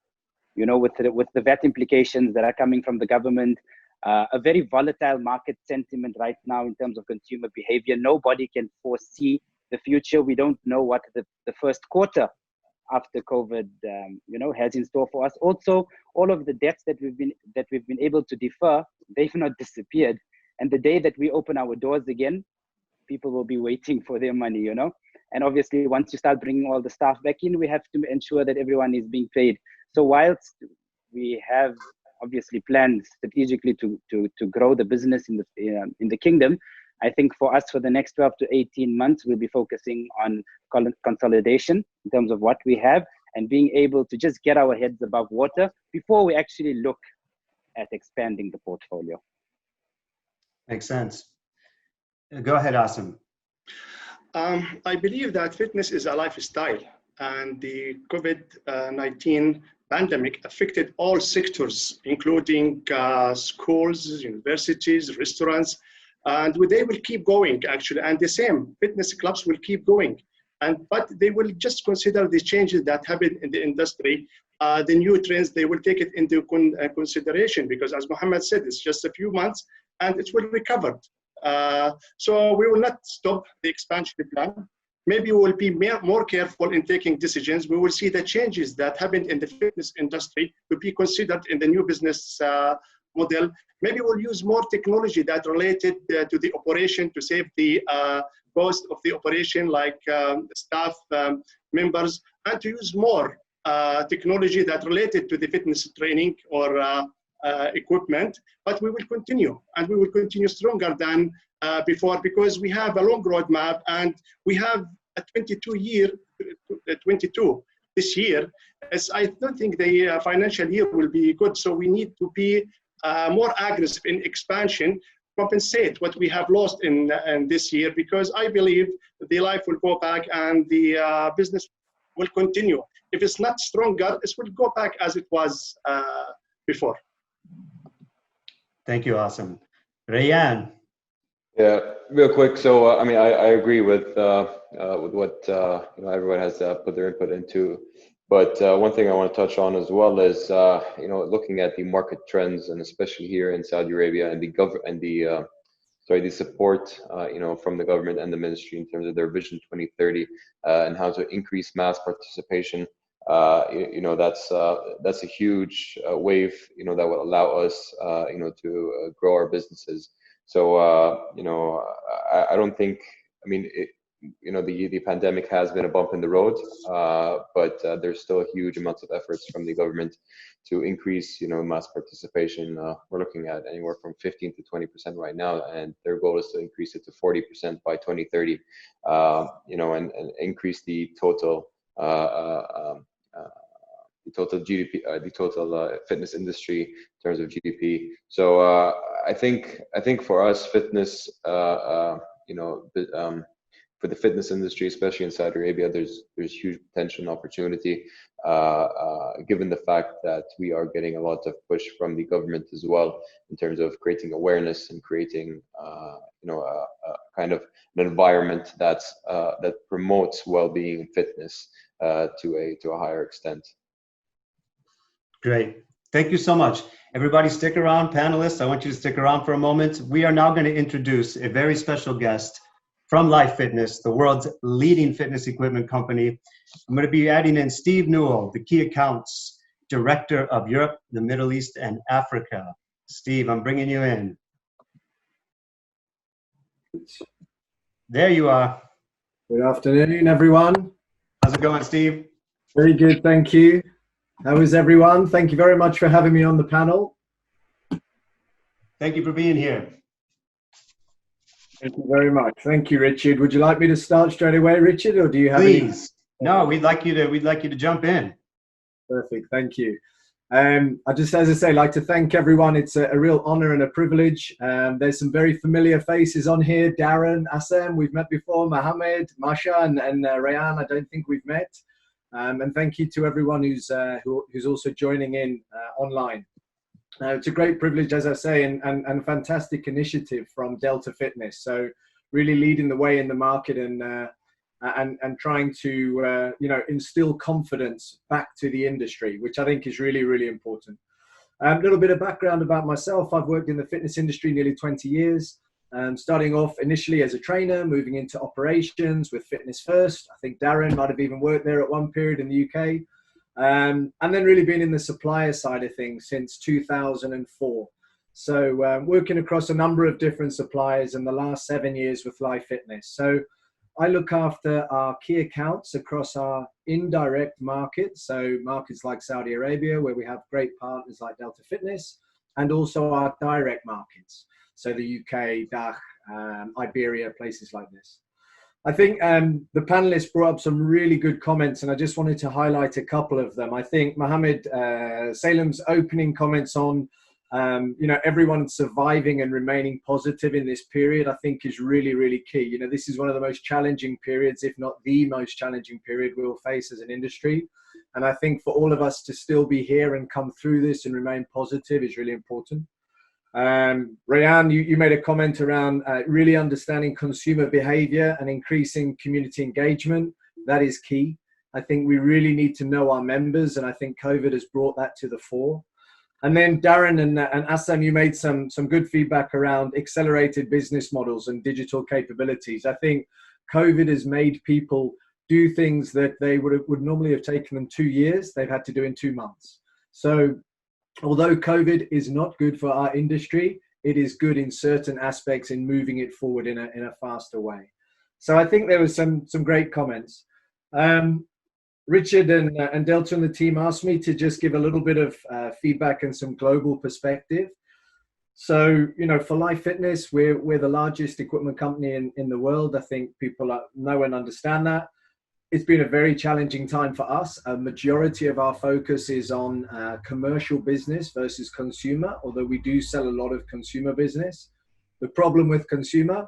With the VAT implications that are coming from the government, a very volatile market sentiment right now in terms of consumer behavior. Nobody can foresee the future. We don't know what the first quarter after COVID, has in store for us. Also, all of the debts that we've been able to defer, they've not disappeared. And the day that we open our doors again, people will be waiting for their money, And obviously, once you start bringing all the staff back in, we have to ensure that everyone is being paid. So whilst we have obviously plans strategically to grow the business in the kingdom, I think for us, for the next 12 to 18 months, we'll be focusing on consolidation in terms of what we have and being able to just get our heads above water before we actually look at expanding the portfolio. Makes sense. Go ahead, Asim. I believe that fitness is a lifestyle, and the COVID-19 pandemic affected all sectors, including schools, universities, restaurants, and they will keep going actually. And the same fitness clubs will keep going, but they will just consider the changes that happen in the industry, the new trends. They will take it into consideration, because, as Mohamed said, it's just a few months and it will recover. So we will not stop the expansion plan. Maybe we will be more careful in taking decisions. We will see the changes that happened in the fitness industry to be considered in the new business model. Maybe we'll use more technology that related to the operation to save the cost of the operation, like staff members, and to use more technology that related to the fitness training or equipment. But we will continue, and we will continue stronger than before, because we have a long roadmap, and we have a 22 this year. As I don't think the financial year will be good, so we need to be more aggressive in expansion, compensate what we have lost in this year, because I believe the life will go back and the business will continue. If it's not stronger, it will go back as it was before. Thank you, Asim. Rayan. Yeah, real quick. So, I agree with what everyone has put their input into. But one thing I want to touch on as well is looking at the market trends, and especially here in Saudi Arabia, and the support from the government and the ministry in terms of their Vision 2030 and how to increase mass participation. That's a huge wave that will allow us to grow our businesses. So I don't think, the pandemic has been a bump in the road, but there's still huge amounts of efforts from the government to increase mass participation. We're looking at anywhere from 15 to 20% right now, and their goal is to increase it to 40% by 2030. And increase the total GDP, the total fitness industry in terms of GDP. So I think for us, fitness, for the fitness industry, especially in Saudi Arabia, there's huge potential and opportunity, given the fact that we are getting a lot of push from the government as well in terms of creating awareness and creating a kind of an environment that promotes well-being and fitness to a higher extent. Great. Thank you so much. Everybody stick around, panelists. I want you to stick around for a moment. We are now going to introduce a very special guest from Life Fitness, the world's leading fitness equipment company. I'm going to be adding in Steve Newell, the Key Accounts Director of Europe, the Middle East, and Africa. Steve, I'm bringing you in. There you are. Good afternoon, everyone. How's it going, Steve? Very good, thank you. How is everyone? Thank you very much for having me on the panel. Thank you for being here. Thank you very much. Thank you, Richard. Would you like me to start straight away, Richard, or do you have Please. No, we'd like you to jump in. Perfect, thank you. I just, as I say, like to thank everyone. It's a real honor and a privilege. There's some very familiar faces on here. Darren, Assem, we've met before. Mohamed, Masha, and Rayan, I don't think we've met. And thank you to everyone who's also joining in online. It's a great privilege, as I say, and fantastic initiative from Delta Fitness. So really leading the way in the market and trying to instill confidence back to the industry, which I think is really, really important. A little bit of background about myself. I've worked in the fitness industry nearly 20 years. Starting off initially as a trainer, moving into operations with Fitness First. I think Darren might have even worked there at one period in the UK. And then really been in the supplier side of things since 2004. So working across a number of different suppliers in the last 7 years with Life Fitness. So I look after our key accounts across our indirect markets. So markets like Saudi Arabia, where we have great partners like Delta Fitness, and also our direct markets. So the UK, DACH, Iberia, places like this. I think the panelists brought up some really good comments, and I just wanted to highlight a couple of them. I think Mohamed Salah's opening comments on, everyone surviving and remaining positive in this period, I think is really, really key. This is one of the most challenging periods, if not the most challenging period we'll face as an industry. And I think for all of us to still be here and come through this and remain positive is really important. Rayan, you made a comment around really understanding consumer behavior and increasing community engagement. That is key. I think we really need to know our members, and I think COVID has brought that to the fore. And then Darren and Assam, you made some good feedback around accelerated business models and digital capabilities. I think COVID has made people do things that they would normally have taken them 2 years, they've had to do in 2 months. So although COVID is not good for our industry, it is good in certain aspects in moving it forward in a faster way. So I think there was some great comments. Richard and Delta and the team asked me to just give a little bit of feedback and some global perspective. So, for Life Fitness, we're the largest equipment company in the world. I think people know and understand that. It's been a very challenging time for us. A majority of our focus is on commercial business versus consumer, although we do sell a lot of consumer business. The problem with consumer,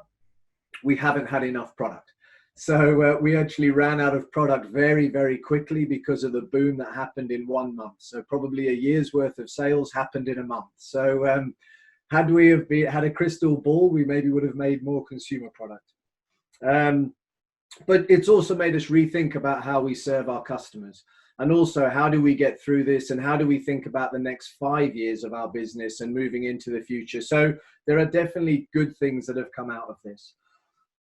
we haven't had enough product. So we actually ran out of product very, very quickly because of the boom that happened in 1 month. So probably a year's worth of sales happened in a month. So had we had a crystal ball, we maybe would have made more consumer product. But it's also made us rethink about how we serve our customers, and also how do we get through this, and how do we think about the next 5 years of our business and moving into the future. So there are definitely good things that have come out of this.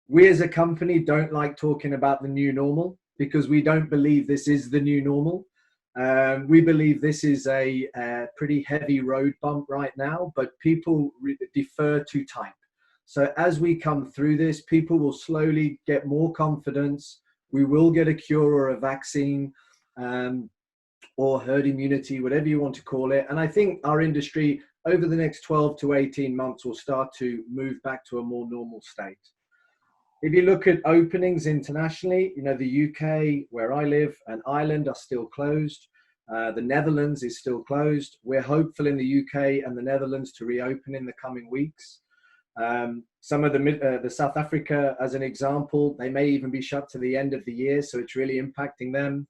We as a company don't like talking about the new normal because we don't believe this is the new normal. We believe this is a pretty heavy road bump right now, but people defer to type. So as we come through this, people will slowly get more confidence. We will get a cure or a vaccine or herd immunity, whatever you want to call it. And I think our industry over the next 12 to 18 months will start to move back to a more normal state. If you look at openings internationally, the UK, where I live, and Ireland are still closed. The Netherlands is still closed. We're hopeful in the UK and the Netherlands to reopen in the coming weeks. Some of the South Africa, as an example, they may even be shut to the end of the year, so it's really impacting them.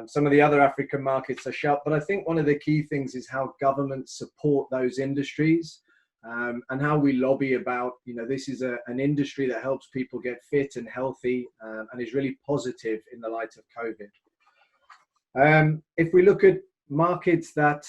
Some of the other African markets are shut, but I think one of the key things is how governments support those industries, and how we lobby about, this is an industry that helps people get fit and healthy, and is really positive in the light of COVID. If we look at markets that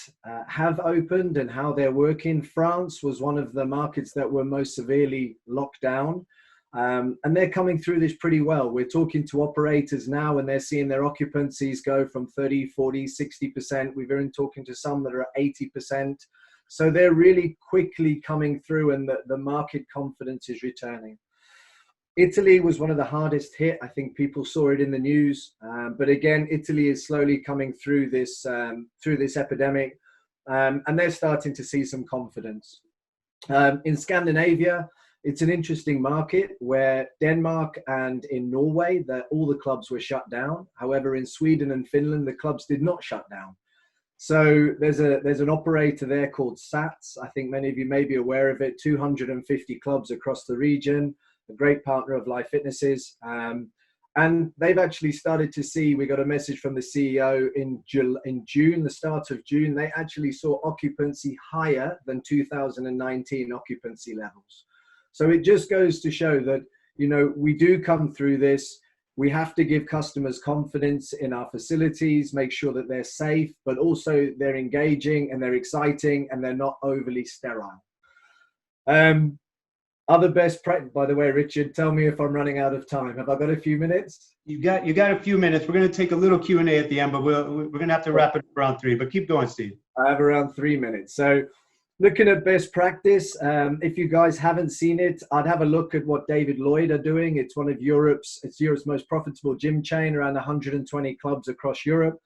have opened and how they're working. France was one of the markets that were most severely locked down. And they're coming through this pretty well. We're talking to operators now and they're seeing their occupancies go from 30, 40, 60%. We've been talking to some that are at 80%. So they're really quickly coming through and the market confidence is returning. Italy was one of the hardest hit. I think people saw it in the news. But again, Italy is slowly coming through this epidemic and they're starting to see some confidence. In Scandinavia, it's an interesting market where Denmark and in Norway, all the clubs were shut down. However, in Sweden and Finland, the clubs did not shut down. So there's an operator there called SATS. I think many of you may be aware of it. 250 clubs across the region, a great partner of Life Fitnesses. And they've actually started to see, we got a message from the CEO in June, the start of June, they actually saw occupancy higher than 2019 occupancy levels. So it just goes to show that, we do come through this. We have to give customers confidence in our facilities, make sure that they're safe, but also they're engaging and they're exciting and they're not overly sterile. Other best practice, by the way, Richard, tell me if I'm running out of time. Have I got a few minutes? You got a few minutes. We're going to take a little Q&A at the end, but we're going to have to wrap it around 3, but keep going, Steve. I have around 3 minutes. So looking at best practice, if you guys haven't seen it, I'd have a look at what David Lloyd are doing. It's one of Europe's most profitable gym chain, around 120 clubs across Europe.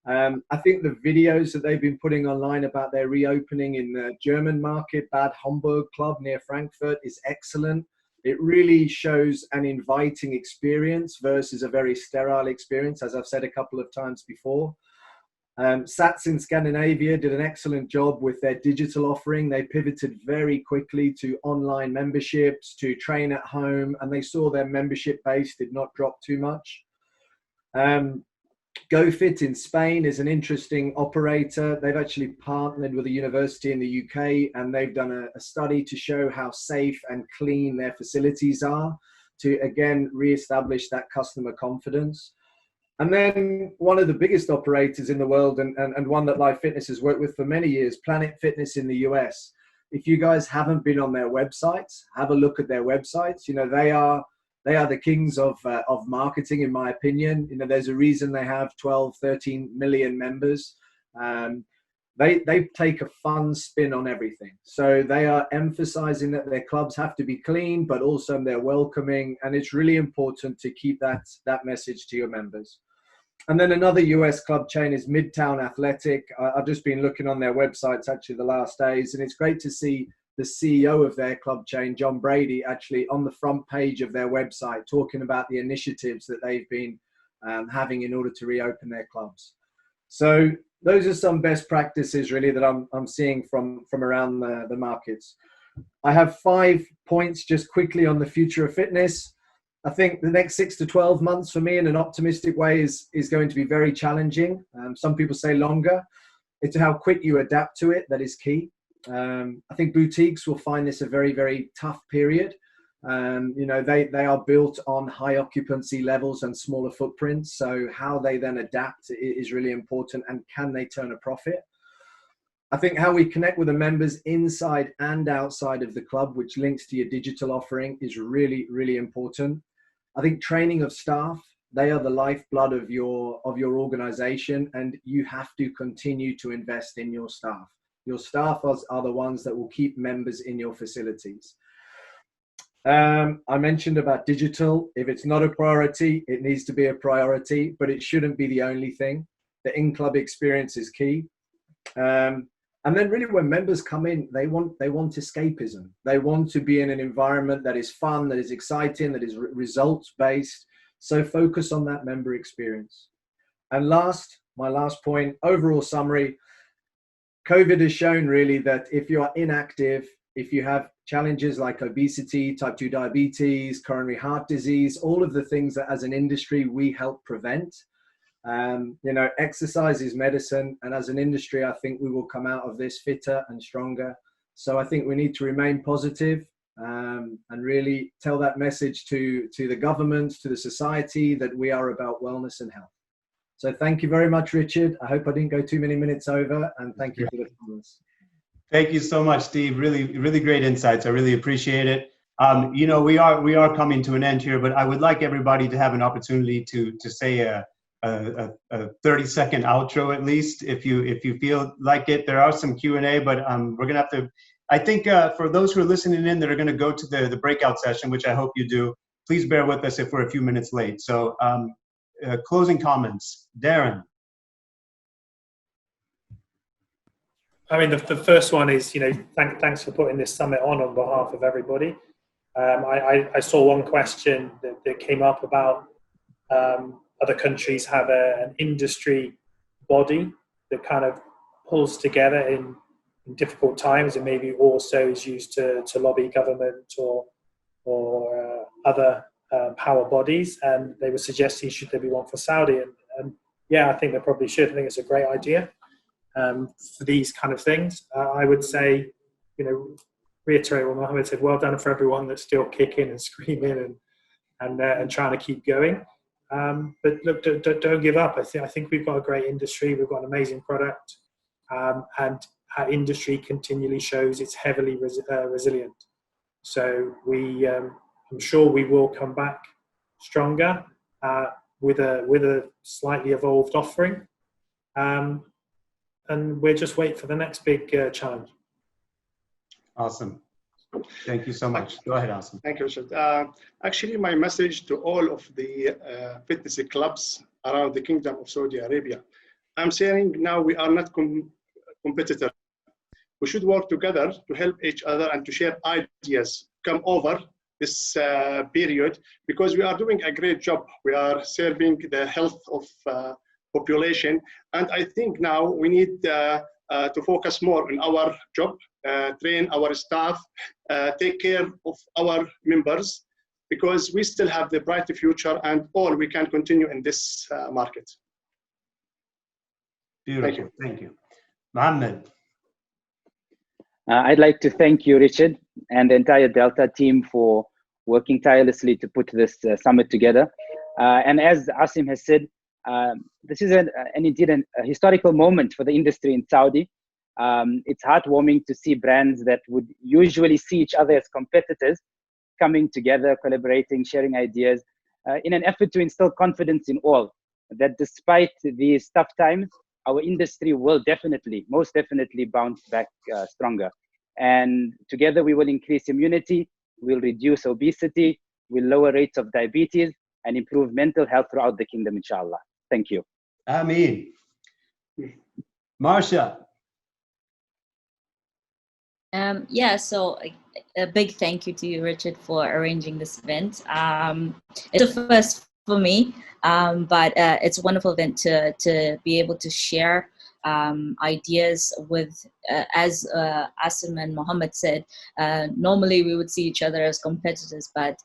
I think the videos that they've been putting online about their reopening in the German market, Bad Homburg Club near Frankfurt, is excellent. It really shows an inviting experience versus a very sterile experience, as I've said a couple of times before. SATS in Scandinavia did an excellent job with their digital offering. They pivoted very quickly to online memberships, to train at home, and they saw their membership base did not drop too much. GoFit in Spain is an interesting operator. They've actually partnered with a university in the UK and they've done a study to show how safe and clean their facilities are to, again, re-establish that customer confidence. And then one of the biggest operators in the world and one that Life Fitness has worked with for many years, Planet Fitness in the US. If you guys haven't been on their websites, have a look at their websites. They are the kings of marketing, in my opinion. There's a reason they have 12, 13 million members. They take a fun spin on everything. So they are emphasizing that their clubs have to be clean, but also they're welcoming. And it's really important to keep that message to your members. And then another US club chain is Midtown Athletic. I've just been looking on their websites actually the last days, and it's great to see the CEO of their club chain, John Brady, actually on the front page of their website talking about the initiatives that they've been having in order to reopen their clubs. So those are some best practices really that I'm seeing from around the markets. I have 5 points just quickly on the future of fitness. I think the next 6 to 12 months for me in an optimistic way is going to be very challenging. Some people say longer. It's how quick you adapt to it that is key. I think boutiques will find this a very, very tough period. They are built on high occupancy levels and smaller footprints. So how they then adapt is really important, and can they turn a profit? I think how we connect with the members inside and outside of the club, which links to your digital offering, is really, really important. I think training of staff, they are the lifeblood of your organization, and you have to continue to invest in your staff. Your staff are the ones that will keep members in your facilities. I mentioned about digital. If it's not a priority, it needs to be a priority, but it shouldn't be the only thing. The in-club experience is key. And then really when members come in, they want escapism. They want to be in an environment that is fun, that is exciting, that is results-based. So focus on that member experience. And my last point, overall summary, COVID has shown really that if you are inactive, if you have challenges like obesity, type 2 diabetes, coronary heart disease, all of the things that as an industry we help prevent, exercise is medicine. And as an industry, I think we will come out of this fitter and stronger. So I think we need to remain positive and really tell that message to the governments, to the society, that we are about wellness and health. So thank you very much, Richard. I hope I didn't go too many minutes over, and thank you for the comments. Thank you so much, Steve. Really, really great insights. I really appreciate it. You know, we are coming to an end here, but I would like everybody to have an opportunity to say a 30-second outro at least, if you feel like it. There are some Q&A, but we're gonna have to. I think for those who are listening in that are gonna go to the breakout session, which I hope you do, please bear with us if we're a few minutes late. So closing comments, Darren. I mean, the first one is, you know, thanks for putting this summit on behalf of everybody. I saw one question that came up about other countries have an industry body that kind of pulls together in difficult times, and maybe also is used to lobby government or other power bodies. And they were suggesting, should there be one for Saudi? And yeah, I think there probably should. I think it's a great idea for these kind of things. I would say, you know, reiterate what Mohamed said. Well done for everyone that's still kicking and screaming and trying to keep going. But look, don't give up. I think we've got a great industry. We've got an amazing product, and our industry continually shows it's heavily resilient. So I'm sure we will come back stronger with a slightly evolved offering, and we'll just wait for the next big challenge. Awesome. Thank you so much. Go ahead, Asim. Thank you, Richard. Actually, my message to all of the fitness clubs around the Kingdom of Saudi Arabia, I'm saying now we are not competitors. We should work together to help each other and to share ideas, come over this period, because we are doing a great job. We are serving the health of population. And I think now we need to focus more on our job, train our staff, take care of our members, because we still have the bright future and all we can continue in this market. Beautiful. Thank you. Mohamed. I'd like to thank you, Richard, and the entire Delta team for working tirelessly to put this summit together. And as Asim has said, this is indeed a historical moment for the industry in Saudi. It's heartwarming to see brands that would usually see each other as competitors coming together, collaborating, sharing ideas in an effort to instill confidence in all, that despite these tough times, our industry will most definitely bounce back stronger. And together we will increase immunity, we'll reduce obesity, we'll lower rates of diabetes, and improve mental health throughout the kingdom, inshallah. Thank you. Ameen. Marsha. Yeah, so a big thank you to you, Richard, for arranging this event. It's a first for me, but it's a wonderful event to be able to share ideas with, as Asim and Mohamed said, normally we would see each other as competitors, but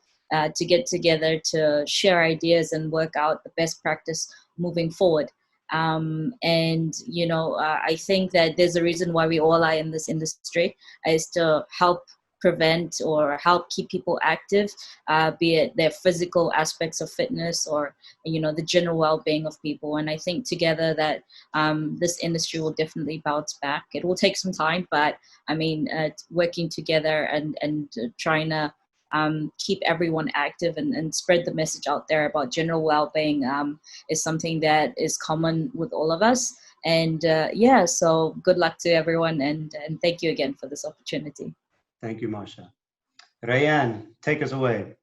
to get together to share ideas and work out the best practice moving forward. And, you know, I think that there's a reason why we all are in this industry, is to help prevent or help keep people active, be it their physical aspects of fitness or, you know, the general well-being of people. And I think together that this industry will definitely bounce back. It will take some time, but I mean, working together and trying to keep everyone active and spread the message out there about general well-being is something that is common with all of us. And yeah, so good luck to everyone, and thank you again for this opportunity. Thank you, Marsha. Rayan, take us away.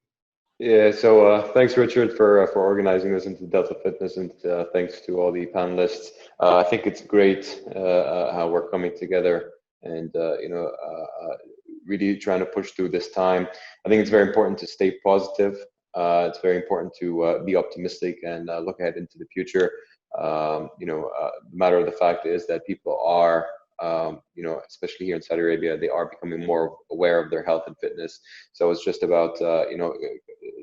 Yeah, so thanks, Richard, for organizing this into Delta Fitness, and thanks to all the panelists. I think it's great how we're coming together and you know, really trying to push through this time. I think it's very important to stay positive. It's very important to be optimistic and look ahead into the future. You know, the matter of the fact is that people are, you know, especially here in Saudi Arabia, they are becoming more aware of their health and fitness. So it's just about, you know,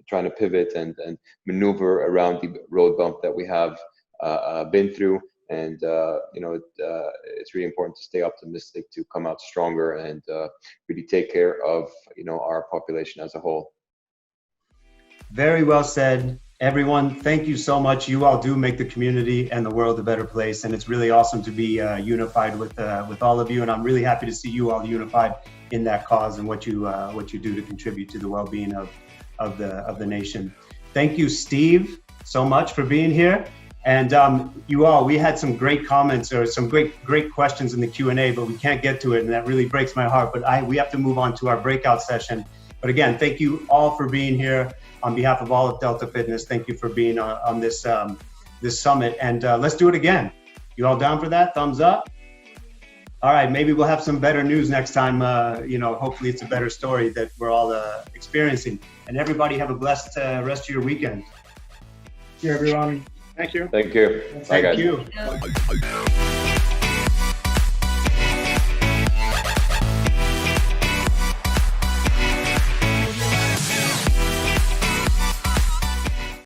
trying to pivot and maneuver around the road bump that we have been through. And, you know, it's really important to stay optimistic, to come out stronger and really take care of, you know, our population as a whole. Very well said. Everyone, thank you so much. You all do make the community and the world a better place, and it's really awesome to be unified with all of you. And I'm really happy to see you all unified in that cause and what you do to contribute to the well-being of the nation. Thank you, Steve, so much for being here. And you all, we had some great comments or some great questions in the Q&A, but we can't get to it, and that really breaks my heart. But we have to move on to our breakout session. But again, thank you all for being here. On behalf of all of Delta Fitness, thank you for being on this this summit. And let's do it again. You all down for that? Thumbs up. All right, maybe we'll have some better news next time. Hopefully it's a better story that we're all experiencing. And everybody have a blessed rest of your weekend. Thank you, everyone. Thank you. Thank you. Bye, guys. Thank you.